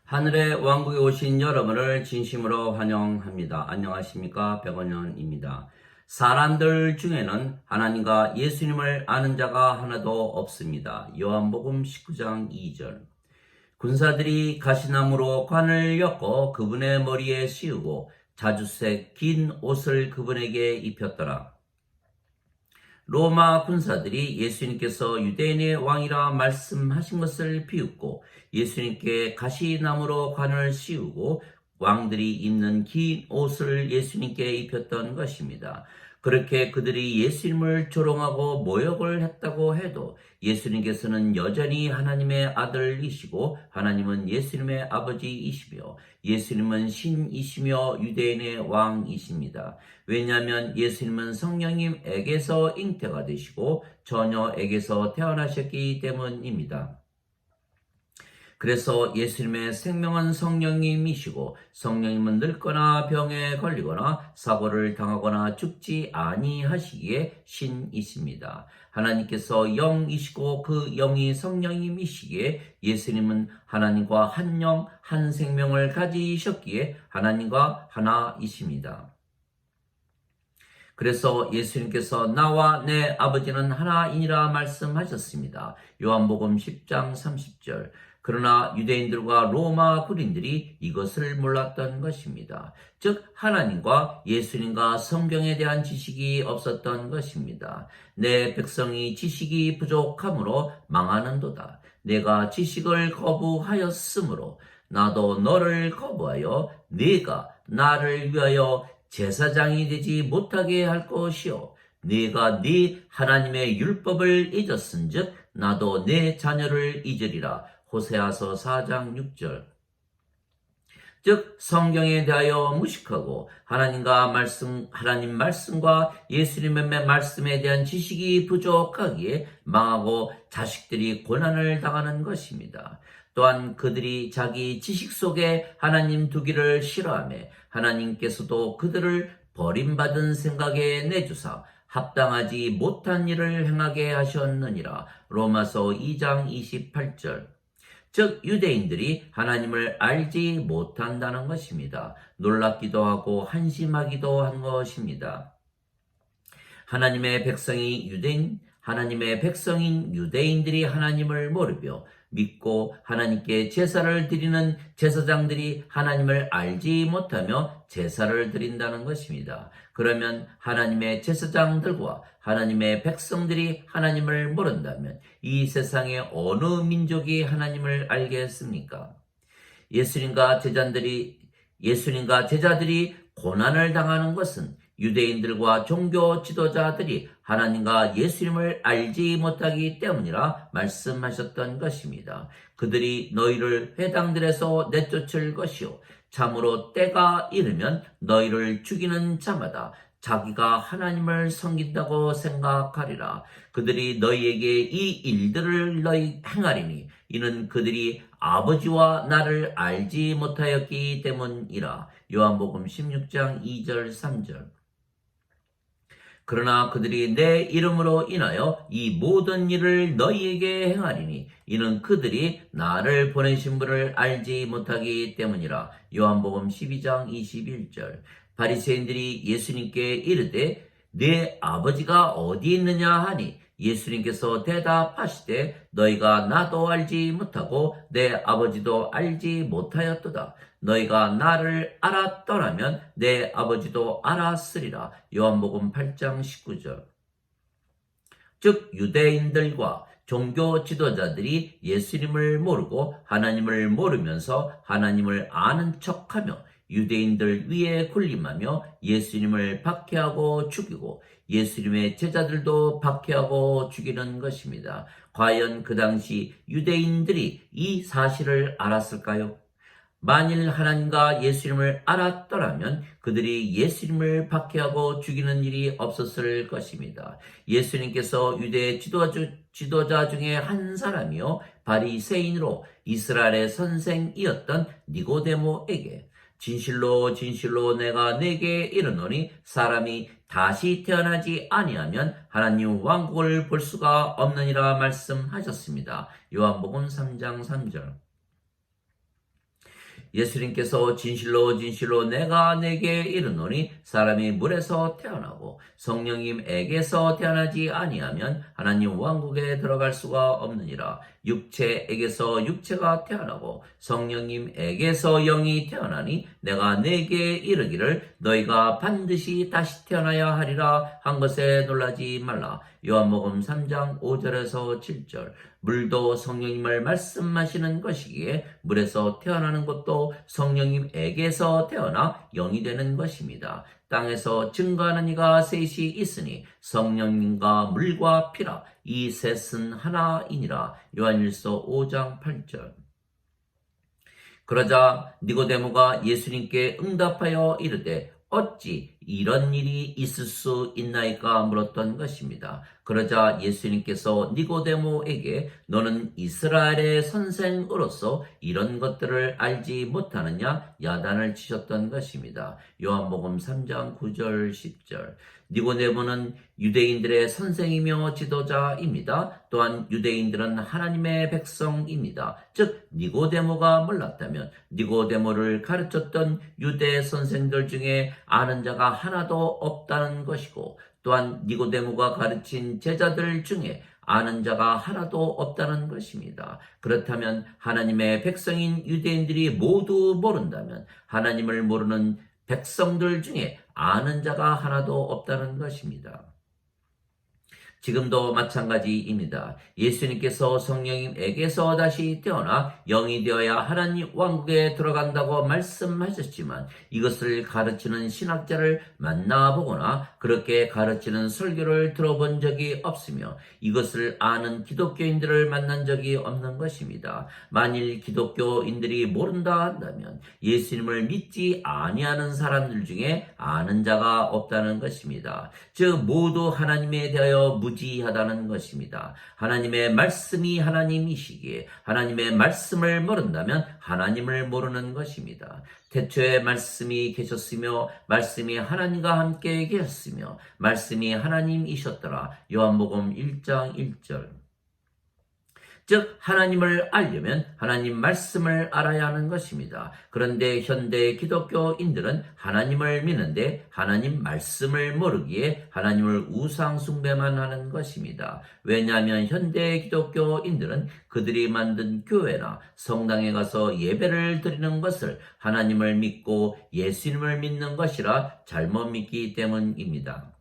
하늘의 왕국에 오신 여러분을 진심으로 환영합니다. 안녕하십니까? 백원현입니다. 사람들 중에는 하나님과 예수님을 아는 자가 하나도 없습니다. 요한복음 19장 2절. 군사들이 가시나무로 관을 엮어 그분의 머리에 씌우고 자주색 긴 옷을 그분에게 입혔더라. 로마 군사들이 예수님께서 유대인의 왕이라 말씀하신 것을 비웃고 예수님께 가시나무로 관을 씌우고 왕들이 입는 긴 옷을 예수님께 입혔던 것입니다. 그렇게 그들이 예수님을 조롱하고 모욕을 했다고 해도 예수님께서는 여전히 하나님의 아들이시고 하나님은 예수님의 아버지이시며 예수님은 신이시며 유대인의 왕이십니다. 왜냐하면 예수님은 성령님에게서 잉태가 되시고 처녀에게서 태어나셨기 때문입니다. 그래서 예수님의 생명은 성령님이시고 성령님은 늙거나 병에 걸리거나 사고를 당하거나 죽지 아니하시기에 신이십니다. 하나님께서 영이시고 그 영이 성령님이시기에 예수님은 하나님과 한 영, 한 생명을 가지셨기에 하나님과 하나이십니다. 그래서 예수님께서 나와 내 아버지는 하나이니라 말씀하셨습니다. 요한복음 10장 30절. 그러나 유대인들과 로마 군인들이 이것을 몰랐던 것입니다. 즉 하나님과 예수님과 성경에 대한 지식이 없었던 것입니다. 내 백성이 지식이 부족함으로 망하는도다. 내가 지식을 거부하였으므로 나도 너를 거부하여 네가 나를 위하여 제사장이 되지 못하게 할 것이요 네가 네 하나님의 율법을 잊었은즉 나도 내 자녀를 잊으리라. 호세아서 4장 6절. 즉 성경에 대하여 무식하고 하나님 말씀과 예수님의 말씀에 대한 지식이 부족하기에 망하고 자식들이 고난을 당하는 것입니다. 또한 그들이 자기 지식 속에 하나님 두기를 싫어하며 하나님께서도 그들을 버림받은 생각에 내주사 합당하지 못한 일을 행하게 하셨느니라. 로마서 2장 28절. 즉 유대인들이 하나님을 알지 못한다는 것입니다. 놀랍기도 하고 한심하기도 한 것입니다. 하나님의 백성인 유대인들이 하나님을 모르며 믿고 하나님께 제사를 드리는 제사장들이 하나님을 알지 못하며 제사를 드린다는 것입니다. 그러면 하나님의 제사장들과 하나님의 백성들이 하나님을 모른다면 이 세상의 어느 민족이 하나님을 알겠습니까? 예수님과 제자들이 고난을 당하는 것은 유대인들과 종교 지도자들이 하나님과 예수님을 알지 못하기 때문이라 말씀하셨던 것입니다. 그들이 너희를 회당들에서 내쫓을 것이요 참으로 때가 이르면 너희를 죽이는 자마다 자기가 하나님을 섬긴다고 생각하리라. 그들이 너희에게 이 일들을 너희 행하리니 이는 그들이 아버지와 나를 알지 못하였기 때문이라. 요한복음 16장 2절 3절. 그러나 그들이 내 이름으로 인하여 이 모든 일을 너희에게 행하리니 이는 그들이 나를 보내신 분을 알지 못하기 때문이라. 요한복음 12장 21절. 바리새인들이 예수님께 이르되 네 아버지가 어디 있느냐 하니 예수님께서 대답하시되 너희가 나도 알지 못하고 내 아버지도 알지 못하였도다. 너희가 나를 알았더라면 내 아버지도 알았으리라. 요한복음 8장 19절. 즉 유대인들과 종교 지도자들이 예수님을 모르고 하나님을 모르면서 하나님을 아는 척하며 유대인들 위에 군림하며 예수님을 박해하고 죽이고 예수님의 제자들도 박해하고 죽이는 것입니다. 과연 그 당시 유대인들이 이 사실을 알았을까요? 만일 하나님과 예수님을 알았더라면 그들이 예수님을 박해하고 죽이는 일이 없었을 것입니다. 예수님께서 유대 지도자 중에 한 사람이요 바리새인으로 이스라엘의 선생이었던 니고데모에게 진실로 진실로 내가 네게 이르노니 사람이 다시 태어나지 아니하면 하나님 왕국을 볼 수가 없느니라 말씀하셨습니다. 요한복음 3장 3절. 예수님께서 진실로 진실로 내가 내게 이르노니 사람이 물에서 태어나고 성령님에게서 태어나지 아니하면 하나님 왕국에 들어갈 수가 없느니라. 육체에게서 육체가 태어나고 성령님에게서 영이 태어나니 내가 내게 이르기를 너희가 반드시 다시 태어나야 하리라 한 것에 놀라지 말라. 요한복음 3장 5절에서 7절. 물도 성령님을 말씀하시는 것이기에 물에서 태어나는 것도 성령님에게서 태어나 영이 되는 것입니다. 땅에서 증거하는 이가 셋이 있으니 성령님과 물과 피라. 이 셋은 하나이니라. 요한일서 5장 8절. 그러자 니고데모가 예수님께 응답하여 이르되 어찌 이런 일이 있을 수 있나이까 물었던 것입니다. 그러자 예수님께서 니고데모에게 너는 이스라엘의 선생으로서 이런 것들을 알지 못하느냐 야단을 치셨던 것입니다. 요한복음 3장 9절 10절. 니고데모는 유대인들의 선생이며 지도자입니다. 또한 유대인들은 하나님의 백성입니다. 즉 니고데모가 몰랐다면 니고데모를 가르쳤던 유대 선생들 중에 아는 자가 하나도 없다는 것이고 또한 니고데모가 가르친 제자들 중에 아는 자가 하나도 없다는 것입니다. 그렇다면 하나님의 백성인 유대인들이 모두 모른다면 하나님을 모르는 백성들 중에 아는 자가 하나도 없다는 것입니다. 지금도 마찬가지입니다. 예수님께서 성령님에게서 다시 태어나 영이 되어야 하나님 왕국에 들어간다고 말씀하셨지만 이것을 가르치는 신학자를 만나보거나 그렇게 가르치는 설교를 들어본 적이 없으며 이것을 아는 기독교인들을 만난 적이 없는 것입니다. 만일 기독교인들이 모른다 한다면 예수님을 믿지 아니하는 사람들 중에 아는 자가 없다는 것입니다. 즉 모두 하나님에 대하여 무지하다는 것입니다. 하나님의 말씀이 하나님이시기에 하나님의 말씀을 모른다면 하나님을 모르는 것입니다. 태초에 말씀이 계셨으며 말씀이 하나님과 함께 계셨으며 말씀이 하나님이셨더라. 요한복음 1장 1절. 즉 하나님을 알려면 하나님 말씀을 알아야 하는 것입니다. 그런데 현대 기독교인들은 하나님을 믿는데 하나님 말씀을 모르기에 하나님을 우상 숭배만 하는 것입니다. 왜냐하면 현대 기독교인들은 그들이 만든 교회나 성당에 가서 예배를 드리는 것을 하나님을 믿고 예수님을 믿는 것이라 잘못 믿기 때문입니다.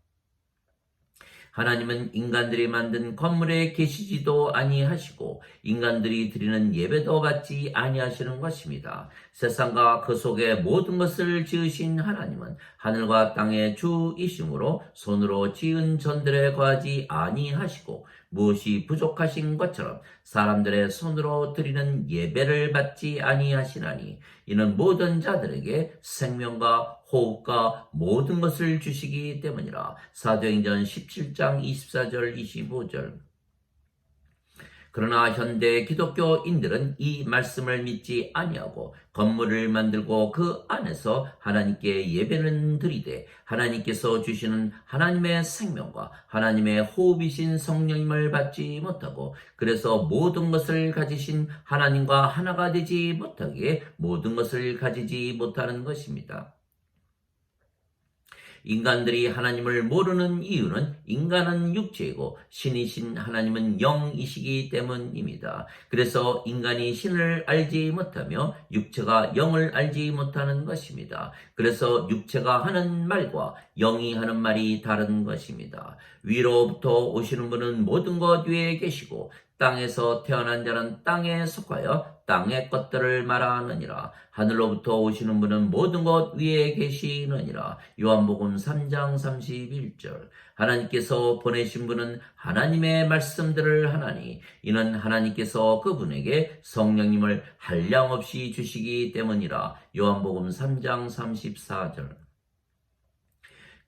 하나님은 인간들이 만든 건물에 계시지도 아니하시고 인간들이 드리는 예배도 받지 아니하시는 것입니다. 세상과 그 속에 모든 것을 지으신 하나님은 하늘과 땅의 주이심으로 손으로 지은 전들에 거하지 아니하시고 무엇이 부족하신 것처럼 사람들의 손으로 드리는 예배를 받지 아니하시나니 이는 모든 자들에게 생명과 호흡과 모든 것을 주시기 때문이라. 사도행전 17장 24절 25절. 그러나 현대 기독교인들은 이 말씀을 믿지 아니하고 건물을 만들고 그 안에서 하나님께 예배는 드리되 하나님께서 주시는 하나님의 생명과 하나님의 호흡이신 성령님을 받지 못하고 그래서 모든 것을 가지신 하나님과 하나가 되지 못하기에 모든 것을 가지지 못하는 것입니다. 인간들이 하나님을 모르는 이유는 인간은 육체이고 신이신 하나님은 영이시기 때문입니다. 그래서 인간이 신을 알지 못하며 육체가 영을 알지 못하는 것입니다. 그래서 육체가 하는 말과 영이 하는 말이 다른 것입니다. 위로부터 오시는 분은 모든 것 위에 계시고 땅에서 태어난 자는 땅에 속하여 땅의 것들을 말하느니라. 하늘로부터 오시는 분은 모든 것 위에 계시느니라. 요한복음 3장 31절. 하나님께서 보내신 분은 하나님의 말씀들을 하나니 이는 하나님께서 그분에게 성령님을 한량없이 주시기 때문이라. 요한복음 3장 34절.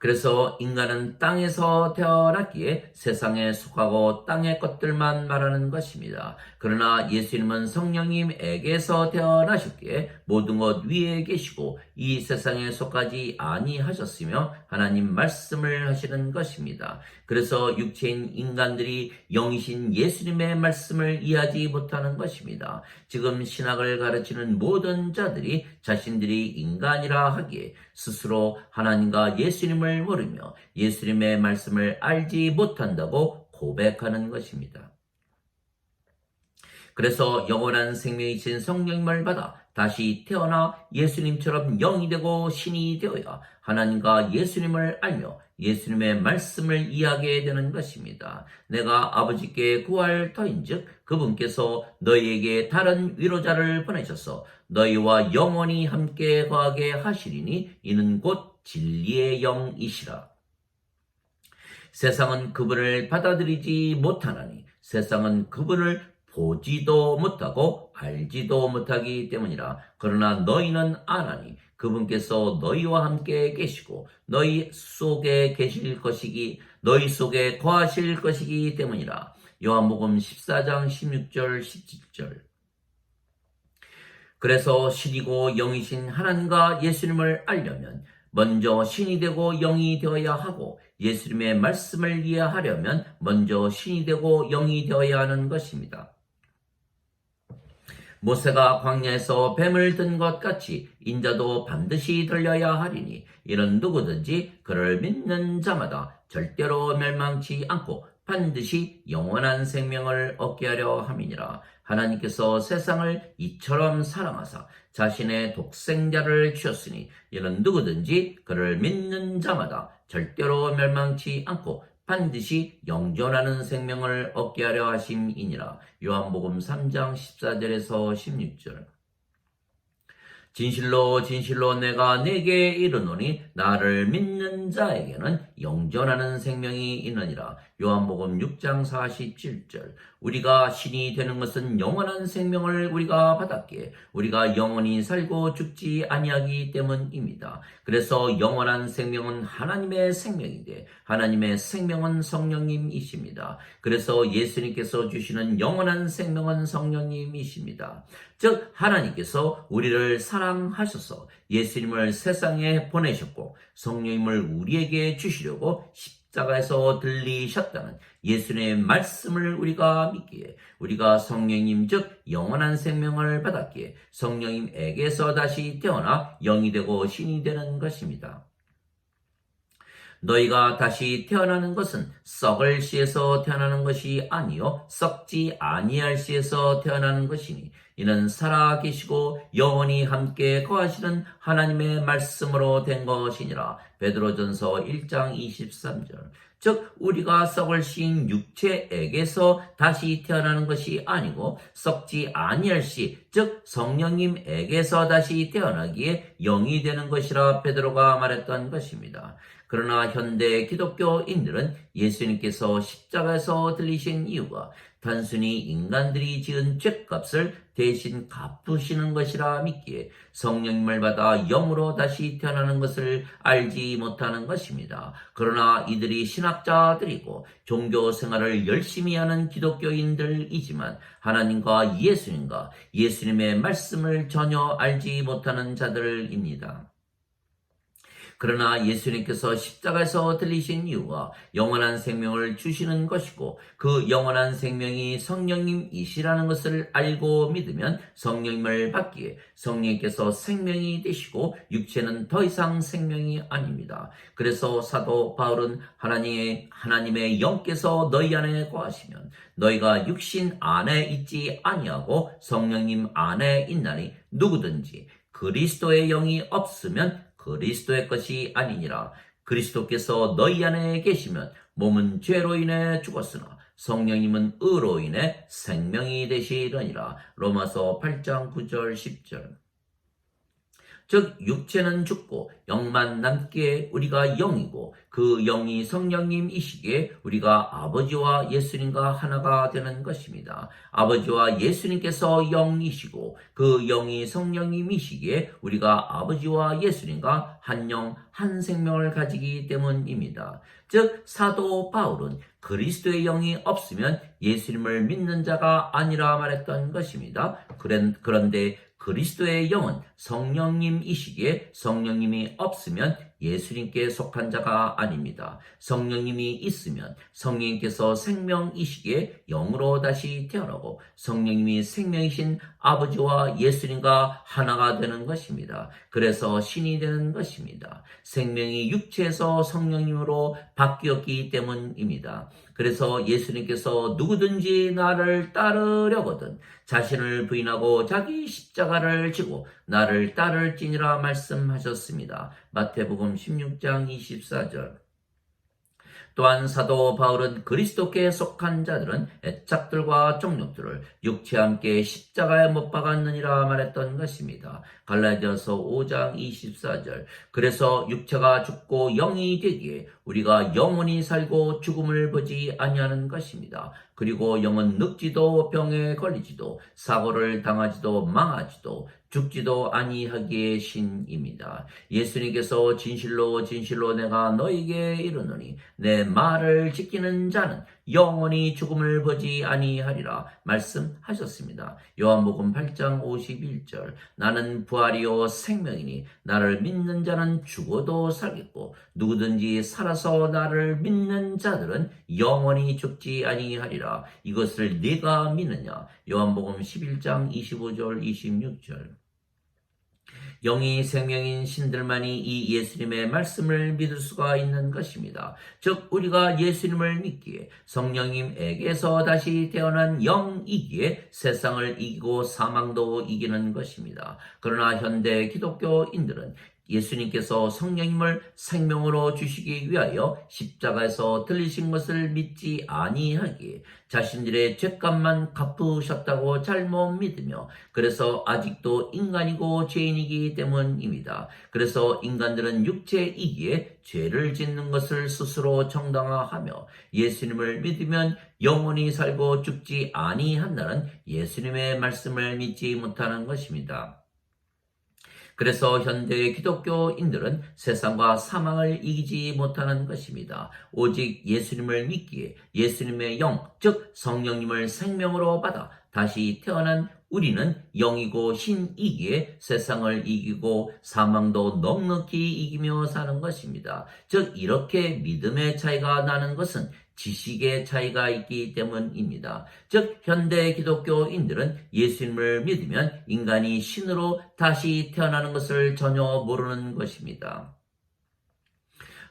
그래서 인간은 땅에서 태어났기에 세상에 속하고 땅의 것들만 말하는 것입니다. 그러나 예수님은 성령님에게서 태어나셨기에 모든 것 위에 계시고 이 세상에 속하지 아니하셨으며 하나님 말씀을 하시는 것입니다. 그래서 육체인 인간들이 영이신 예수님의 말씀을 이해하지 못하는 것입니다. 지금 신학을 가르치는 모든 자들이 자신들이 인간이라 하기에 스스로 하나님과 예수님을 모르며 예수님의 말씀을 알지 못한다고 고백하는 것입니다. 그래서 영원한 생명이신 성령님을 받아 다시 태어나 예수님처럼 영이 되고 신이 되어야 하나님과 예수님을 알며 예수님의 말씀을 이해하게 되는 것입니다. 내가 아버지께 구할 터인즉 그분께서 너희에게 다른 위로자를 보내셔서 너희와 영원히 함께 거하게 하시리니 이는 곧 진리의 영이시라. 세상은 그분을 받아들이지 못하나니 세상은 그분을 보지도 못하고 알지도 못하기 때문이라. 그러나 너희는 아나니 그분께서 너희와 함께 계시고 너희 속에 거하실 것이기 때문이라. 요한복음 14장 16절 17절. 그래서 신이고 영이신 하나님과 예수님을 알려면 먼저 신이 되고 영이 되어야 하고 예수님의 말씀을 이해하려면 먼저 신이 되고 영이 되어야 하는 것입니다. 모세가 광야에서 뱀을 든 것 같이 인자도 반드시 들려야 하리니 이는 누구든지 그를 믿는 자마다 절대로 멸망치 않고 반드시 영원한 생명을 얻게 하려 함이니라. 하나님께서 세상을 이처럼 사랑하사 자신의 독생자를 주셨으니 이는 누구든지 그를 믿는 자마다 절대로 멸망치 않고 반드시 영존하는 생명을 얻게 하려 하심이니라. 요한복음 3장 14절에서 16절. 진실로 진실로 내가 네게 이르노니 나를 믿는 자에게는 영존하는 생명이 있느니라. 요한복음 6장 47절. 우리가 신이 되는 것은 영원한 생명을 우리가 받았기에 우리가 영원히 살고 죽지 아니하기 때문입니다. 그래서 영원한 생명은 하나님의 생명인데 하나님의 생명은 성령님이십니다. 그래서 예수님께서 주시는 영원한 생명은 성령님이십니다. 즉 하나님께서 우리를 사랑하셔서 예수님을 세상에 보내셨고 성령님을 우리에게 주시려고 십자가에서 들리셨다는 예수님의 말씀을 우리가 믿기에 우리가 성령님 즉 영원한 생명을 받았기에 성령님에게서 다시 태어나 영이 되고 신이 되는 것입니다. 너희가 다시 태어나는 것은 썩을 씨에서 태어나는 것이 아니요 썩지 아니할 씨에서 태어나는 것이니 이는 살아계시고 영원히 함께 거하시는 하나님의 말씀으로 된 것이니라. 베드로전서 1장 23절. 즉 우리가 썩을 씨인 육체에게서 다시 태어나는 것이 아니고 썩지 아니할 씨, 즉 성령님에게서 다시 태어나기에 영이 되는 것이라 베드로가 말했던 것입니다. 그러나 현대 기독교인들은 예수님께서 십자가에서 들리신 이유가 단순히 인간들이 지은 죄값을 대신 갚으시는 것이라 믿기에 성령님을 받아 영으로 다시 태어나는 것을 알지 못하는 것입니다. 그러나 이들이 신학자들이고 종교 생활을 열심히 하는 기독교인들이지만 하나님과 예수님과 예수님의 말씀을 전혀 알지 못하는 자들입니다. 그러나 예수님께서 십자가에서 들리신 이유가 영원한 생명을 주시는 것이고 그 영원한 생명이 성령님이시라는 것을 알고 믿으면 성령님을 받기에 성령님께서 생명이 되시고 육체는 더 이상 생명이 아닙니다. 그래서 사도 바울은 하나님의 영께서 너희 안에 거하시면 너희가 육신 안에 있지 아니하고 성령님 안에 있나니 누구든지 그리스도의 영이 없으면 그리스도의 것이 아니니라. 그리스도께서 너희 안에 계시면 몸은 죄로 인해 죽었으나 성령님은 의로 인해 생명이 되시려니라. 로마서 8장 9절 10절. 즉 육체는 죽고 영만 남기에 우리가 영이고 그 영이 성령님이시기에 우리가 아버지와 예수님과 하나가 되는 것입니다. 아버지와 예수님께서 영이시고 그 영이 성령님이시기에 우리가 아버지와 예수님과 한 영, 한 생명을 가지기 때문입니다. 즉 사도 바울은 그리스도의 영이 없으면 예수님을 믿는 자가 아니라 말했던 것입니다. 그런데 그리스도의 영은 성령님이시기에 성령님이 없으면 예수님께 속한 자가 아닙니다. 성령님이 있으면 성령님께서 생명이시기에 영으로 다시 태어나고 성령님이 생명이신 아버지와 예수님과 하나가 되는 것입니다. 그래서 신이 되는 것입니다. 생명이 육체에서 성령님으로 바뀌었기 때문입니다. 그래서 예수님께서 누구든지 나를 따르려거든 자신을 부인하고 자기 십자가를 지고 나를 따를지니라 말씀하셨습니다. 마태복음 16장 24절. 또한 사도 바울은 그리스도께 속한 자들은 애착들과 정욕들을 육체와 함께 십자가에 못 박았느니라 말했던 것입니다. 갈라디아서 5장 24절. 그래서 육체가 죽고 영이 되기에 우리가 영원히 살고 죽음을 보지 아니하는 것입니다. 그리고 영은 늙지도 병에 걸리지도 사고를 당하지도 망하지도 죽지도 아니하기에 신입니다. 예수님께서 진실로 진실로 내가 너에게 이르노니 내 말을 지키는 자는 영원히 죽음을 보지 아니하리라 말씀하셨습니다. 요한복음 8장 51절. 나는 부활이요 생명이니 나를 믿는 자는 죽어도 살겠고 누구든지 살아서 나를 믿는 자들은 영원히 죽지 아니하리라. 이것을 네가 믿느냐? 요한복음 11장 25절 26절. 영이 생명인 신들만이 이 예수님의 말씀을 믿을 수가 있는 것입니다. 즉 우리가 예수님을 믿기에 성령님에게서 다시 태어난 영이기에 세상을 이기고 사망도 이기는 것입니다. 그러나 현대 기독교인들은 예수님께서 성령님을 생명으로 주시기 위하여 십자가에서 들리신 것을 믿지 아니하기에 자신들의 죄값만 갚으셨다고 잘못 믿으며 그래서 아직도 인간이고 죄인이기 때문입니다. 그래서 인간들은 육체이기에 죄를 짓는 것을 스스로 정당화하며 예수님을 믿으면 영원히 살고 죽지 아니한다는 예수님의 말씀을 믿지 못하는 것입니다. 그래서 현대의 기독교인들은 세상과 사망을 이기지 못하는 것입니다. 오직 예수님을 믿기에 예수님의 영, 즉 성령님을 생명으로 받아 다시 태어난 우리는 영이고 신이기에 세상을 이기고 사망도 넉넉히 이기며 사는 것입니다. 즉 이렇게 믿음의 차이가 나는 것은 지식의 차이가 있기 때문입니다. 즉 현대 기독교인들은 예수님을 믿으면 인간이 신으로 다시 태어나는 것을 전혀 모르는 것입니다.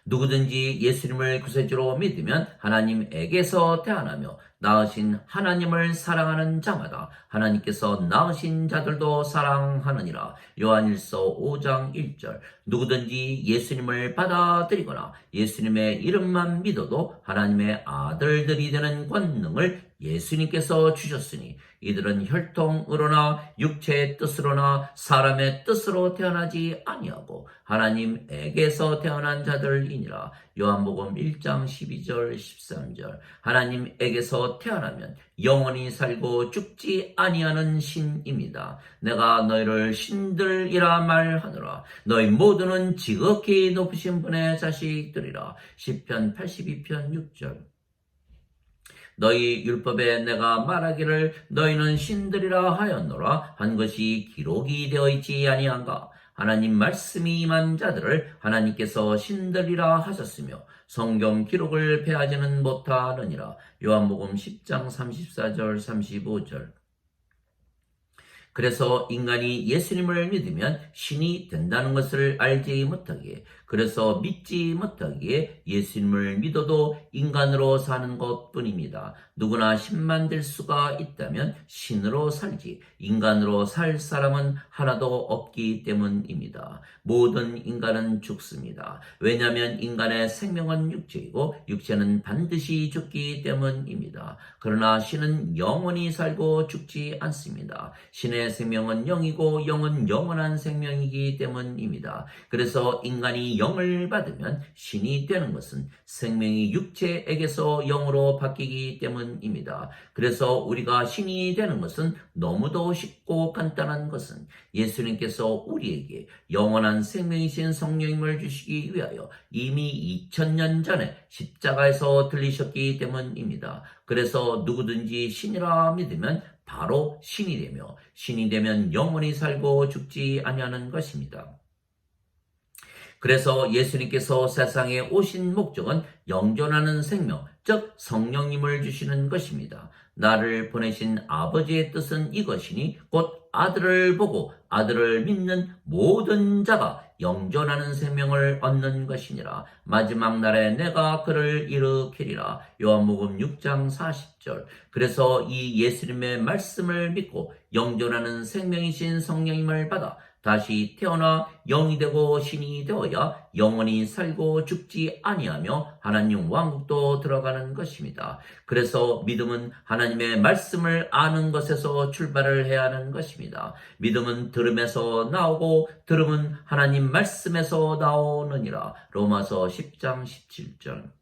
누구든지 예수님을 구세주로 믿으면 하나님에게서 태어나며 낳으신 하나님을 사랑하는 자마다 하나님께서 낳으신 자들도 사랑하느니라. 요한일서 5장 1절. 누구든지 예수님을 받아들이거나 예수님의 이름만 믿어도 하나님의 아들들이 되는 권능을 예수님께서 주셨으니 이들은 혈통으로나 육체의 뜻으로나 사람의 뜻으로 태어나지 아니하고 하나님에게서 태어난 자들이니라. 요한복음 1장 12절 13절. 하나님에게서 태어나면 영원히 살고 죽지 아니하는 신입니다. 내가 너희를 신들이라 말하노라. 너희 모두는 지극히 높으신 분의 자식들이라. 시편 82편 6절. 너희 율법에 내가 말하기를 너희는 신들이라 하였노라 한 것이 기록이 되어 있지 아니한가. 하나님 말씀이 임한 자들을 하나님께서 신들이라 하셨으며 성경 기록을 패하지는 못하느니라. 요한복음 10장 34절 35절. 그래서 인간이 예수님을 믿으면 신이 된다는 것을 알지 못하기에, 그래서 믿지 못하기에 예수님을 믿어도 인간으로 사는 것뿐입니다. 누구나 신만 될 수가 있다면 신으로 살지 인간으로 살 사람은 하나도 없기 때문입니다. 모든 인간은 죽습니다. 왜냐하면 인간의 생명은 육체이고 육체는 반드시 죽기 때문입니다. 그러나 신은 영원히 살고 죽지 않습니다. 신의 인간의 생명은 영이고 영은 영원한 생명이기 때문입니다. 그래서 인간이 영을 받으면 신이 되는 것은 생명이 육체에게서 영으로 바뀌기 때문입니다. 그래서 우리가 신이 되는 것은 너무도 쉽고 간단한 것은 예수님께서 우리에게 영원한 생명이신 성령님을 주시기 위하여 이미 2000년 전에 십자가에서 들리셨기 때문입니다. 그래서 누구든지 신이라 믿으면 바로 신이 되며 신이 되면 영원히 살고 죽지 아니하는 것입니다. 그래서 예수님께서 세상에 오신 목적은 영존하는 생명, 즉 성령님을 주시는 것입니다. 나를 보내신 아버지의 뜻은 이것이니 곧 아들을 보고 아들을 믿는 모든 자가 영존하는 생명을 얻는 것이니라. 마지막 날에 내가 그를 일으키리라. 요한복음 6장 40절. 그래서 이 예수님의 말씀을 믿고 영존하는 생명이신 성령님을 받아 다시 태어나 영이 되고 신이 되어야 영원히 살고 죽지 아니하며 하나님 왕국도 들어가는 것입니다. 그래서 믿음은 하나님의 말씀을 아는 것에서 출발을 해야 하는 것입니다. 믿음은 들음에서 나오고 들음은 하나님 말씀에서 나오느니라. 로마서 10장 17절.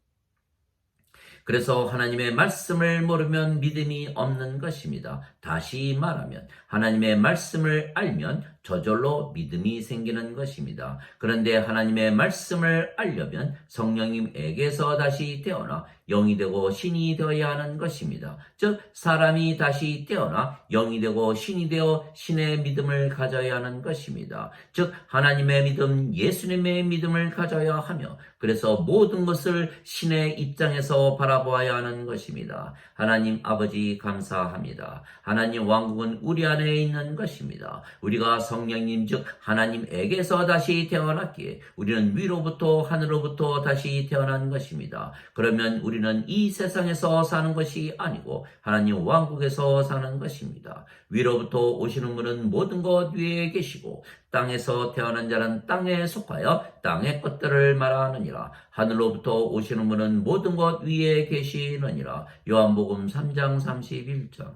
그래서 하나님의 말씀을 모르면 믿음이 없는 것입니다. 다시 말하면 하나님의 말씀을 알면 저절로 믿음이 생기는 것입니다. 그런데 하나님의 말씀을 알려면 성령님에게서 다시 태어나 영이 되고 신이 되어야 하는 것입니다. 즉 사람이 다시 태어나 영이 되고 신이 되어 신의 믿음을 가져야 하는 것입니다. 즉 하나님의 믿음, 예수님의 믿음을 가져야 하며 그래서 모든 것을 신의 입장에서 바라보아야 하는 것입니다. 하나님 아버지 감사합니다. 하나님 왕국은 우리 안에 있는 것입니다. 우리가 성령님 즉 하나님에게서 다시 태어났기에 우리는 위로부터 하늘로부터 다시 태어난 것입니다. 그러면 우리는 이 세상에서 사는 것이 아니고 하나님 왕국에서 사는 것입니다. 위로부터 오시는 분은 모든 것 위에 계시고 땅에서 태어난 자는 땅에 속하여 땅의 것들을 말하느니라. 하늘로부터 오시는 분은 모든 것 위에 계시느니라. 요한복음 3장 31절.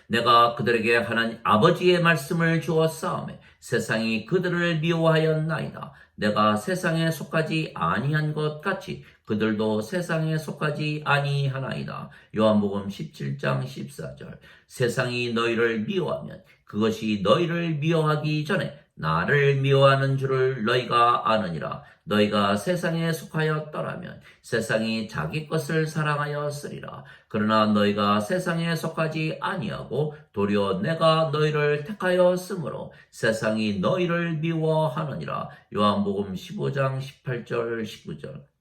내가 그들에게 하나님 아버지의 말씀을 주었사오매 세상이 그들을 미워하였나이다. 내가 세상에 속하지 아니한 것 같이 그들도 세상에 속하지 아니하나이다. 요한복음 17장 14절. 세상이 너희를 미워하면 그것이 너희를 미워하기 전에 나를 미워하는 줄을 너희가 아느니라. 너희가 세상에 속하였더라면 세상이 자기 것을 사랑하였으리라. 그러나 너희가 세상에 속하지 아니하고 도리어 내가 너희를 택하였으므로 세상이 너희를 미워하느니라. 요한복음 15장 18절 19절.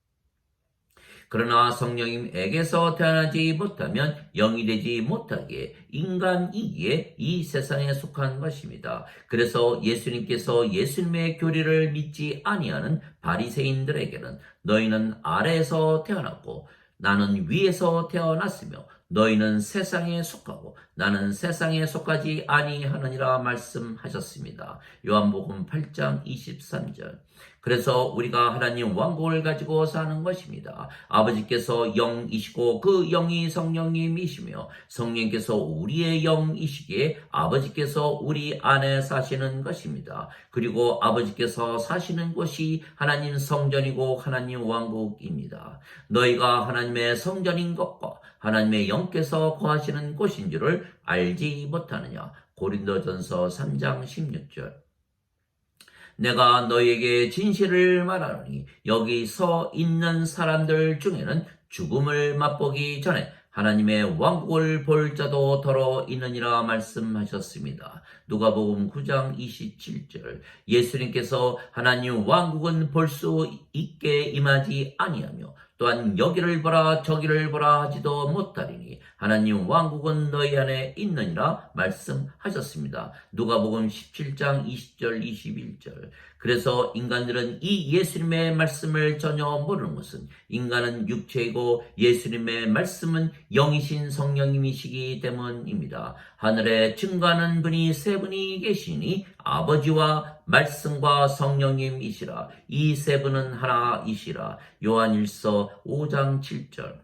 그러나 성령님에게서 태어나지 못하면 영이 되지 못하기에 인간이기에 이 세상에 속한 것입니다. 그래서 예수님께서 예수님의 교리를 믿지 아니하는 바리새인들에게는 너희는 아래에서 태어났고 나는 위에서 태어났으며 너희는 세상에 속하고 나는 세상에 속하지 아니하느니라 말씀하셨습니다. 요한복음 8장 23절. 그래서 우리가 하나님 왕국을 가지고 사는 것입니다. 아버지께서 영이시고 그 영이 성령님이시며 성령께서 우리의 영이시기에 아버지께서 우리 안에 사시는 것입니다. 그리고 아버지께서 사시는 곳이 하나님 성전이고 하나님 왕국입니다. 너희가 하나님의 성전인 것과 하나님의 영께서 거하시는 곳인 줄을 알지 못하느냐. 고린도전서 3장 16절. 내가 너희에게 진실을 말하노니 여기 서 있는 사람들 중에는 죽음을 맛보기 전에 하나님의 왕국을 볼 자도 더러 있느니라 말씀하셨습니다. 누가복음 9장 27절. 예수님께서 하나님 왕국은 볼 수 있게 임하지 아니하며 또한 여기를 보라 저기를 보라 하지도 못하리니 하나님 왕국은 너희 안에 있느니라 말씀하셨습니다. 누가복음 17장 20절 21절. 그래서 인간들은 이 예수님의 말씀을 전혀 모르는 것은 인간은 육체이고 예수님의 말씀은 영이신 성령님이시기 때문입니다. 하늘에 증거하는 분이 세 분이 계시니 아버지와 말씀과 성령님이시라. 이 세 분은 하나이시라. 요한일서 5장 7절.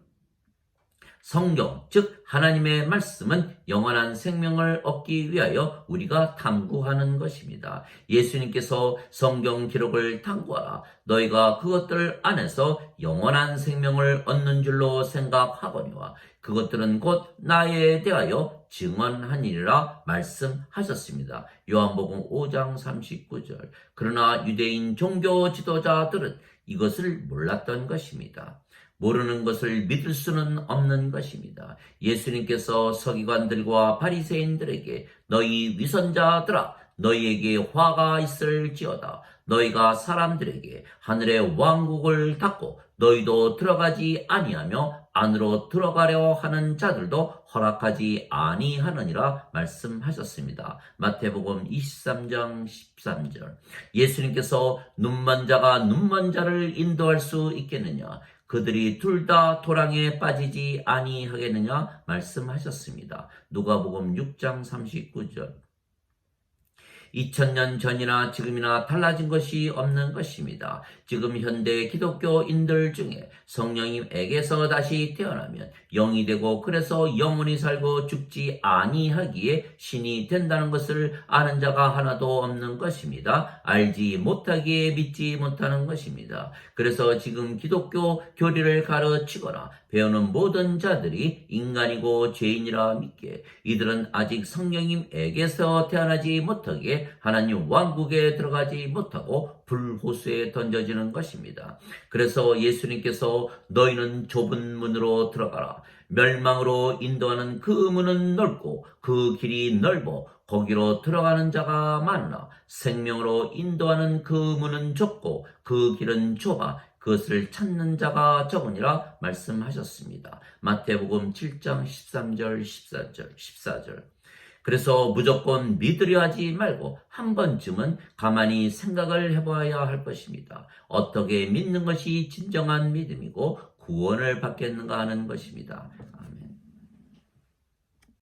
성경, 즉 하나님의 말씀은 영원한 생명을 얻기 위하여 우리가 탐구하는 것입니다. 예수님께서 성경 기록을 탐구하라. 너희가 그것들 안에서 영원한 생명을 얻는 줄로 생각하거니와 그것들은 곧 나에 대하여 증언하니라 말씀하셨습니다. 요한복음 5장 39절. 그러나 유대인 종교 지도자들은 이것을 몰랐던 것입니다. 모르는 것을 믿을 수는 없는 것입니다. 예수님께서 서기관들과 바리새인들에게 너희 위선자들아 너희에게 화가 있을지어다. 너희가 사람들에게 하늘의 왕국을 닫고 너희도 들어가지 아니하며 안으로 들어가려 하는 자들도 허락하지 아니하느니라 말씀하셨습니다. 마태복음 23장 13절. 예수님께서 눈먼 자가 눈먼 자를 인도할 수 있겠느냐? 그들이 둘 다 도랑에 빠지지 아니하겠느냐 말씀하셨습니다. 누가복음 6장 39절. 2000년 전이나 지금이나 달라진 것이 없는 것입니다. 지금 현대 기독교인들 중에 성령님에게서 다시 태어나면 영이 되고 그래서 영원히 살고 죽지 아니하기에 신이 된다는 것을 아는 자가 하나도 없는 것입니다. 알지 못하기에 믿지 못하는 것입니다. 그래서 지금 기독교 교리를 가르치거나 배우는 모든 자들이 인간이고 죄인이라 믿기에 이들은 아직 성령님에게서 태어나지 못하기에 하나님 왕국에 들어가지 못하고 불호수에 던져지는 것입니다. 그래서 예수님께서 너희는 좁은 문으로 들어가라. 멸망으로 인도하는 그 문은 넓고 그 길이 넓어 거기로 들어가는 자가 많으나 생명으로 인도하는 그 문은 좁고 그 길은 좁아 그것을 찾는 자가 적으니라 말씀하셨습니다. 마태복음 7장 13절 14절. 그래서 무조건 믿으려 하지 말고 한 번쯤은 가만히 생각을 해봐야 할 것입니다. 어떻게 믿는 것이 진정한 믿음이고 구원을 받겠는가 하는 것입니다.